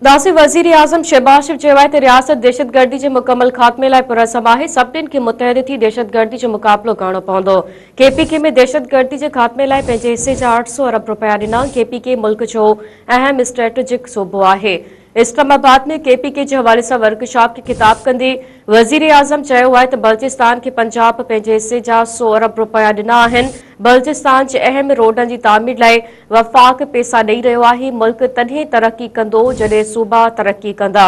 दासी वज़ीर आज़म शहबाज शरीफ़ चयो आहे त रियासत दहशतगर्दी जे मुकमल ख़ात्मे लाइ पुरअज़म आहे। सभिनीनि खे मुतहद थी दहशतगर्दी जो मुक़ाबिलो करणो पवंदो। केपीके में दहशतगर्दी जे ख़ात्मे लाइ पंहिंजे हिसे जा 800 अरब रुपया ॾिना। केपीके मुल्क जो अहम स्ट्रेटेजिक सूबो आहे। इस्लामाबाद में केपीके जे हवाले सां वर्कशॉप खे ख़िताब कंदे वज़ीर आज़म चयो आहे त बलूचिस्तान खे पंजाब पंहिंजे हिसे जा 100 अरब रुपया ॾिना आहिनि। बलूचिस्तान जे अहम रोडनि जी तामीर लाइ वफ़ाक़ पैसा ॾेई रहियो आहे। मुल्क तॾहिं तरक़ी कंदो जॾहिं सूबा तरक़ी कंदा।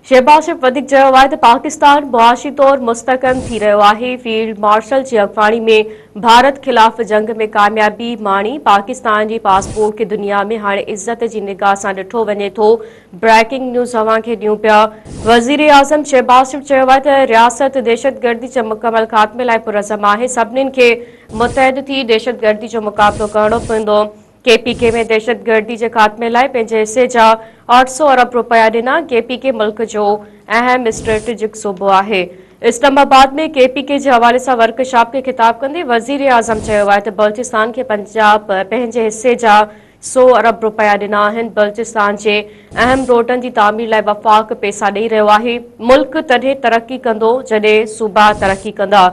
शहबाज शरीफ़ वधीक चयो आहे त पाकिस्तान मुआशी तौर मुस्तहकम थी रहियो आहे। फील्ड मार्शल जी अॻुवाणी में भारत ख़िलाफ़ जंग में कामयाबी माणी पाकिस्तान जी पासपोर्ट खे दुनिया में हाणे इज़त जी निगाह सां ॾिठो वञे थो। ब्रेकिंग न्यूज़ अव्हां खे ॾियूं पिया। वज़ीर आज़म शहबाज शरीफ़ चयो आहे त रियासत दहशतगर्दी जे मुकमल ख़ात्मे लाइ पुरअज़म आहे। सभिनीनि खे मुतहद थी दहशतगर्दी जो मुक़ाबिलो करणो पवंदो। केपीके में दहशतगर्दी जे ख़ात्मे लाइ पंहिंजे हिसे जा 800 अरब रुपया ॾिना। केपीके मुल्क जो अहम स्ट्रेटेजिक सूबो आहे। इस्लामाबाद में केपीके जे हवाले सां वर्कशॉप खे ख़िताब कंदे वज़ीर आज़म चयो आहे त बलूचिस्तान खे पंजाब पंहिंजे हिसे जा 100 अरब रुपया ॾिना आहिनि। बलूचिस्तान जे अहम रोडनि जी तामीर लाइ वफ़ाक़ पैसा ॾेई रहियो आहे। मुल्क तॾहिं तरक़ी कंदो जॾहिं सूबा तरक़ी कंदा।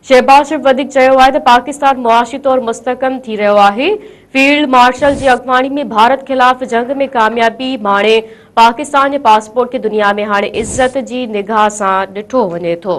शहबाज शरीफ़ वधीक चयो आहे त पाकिस्तान मुआशी तौर मुस्तहकम थी रहियो आहे। फील्ड मार्शल जी अॻुवाणी में भारत ख़िलाफ़ जंग में कामयाबी माणे पाकिस्तान जे पासपोर्ट खे दुनिया में हाणे इज़त जी निगाह सां ॾिठो वञे थो।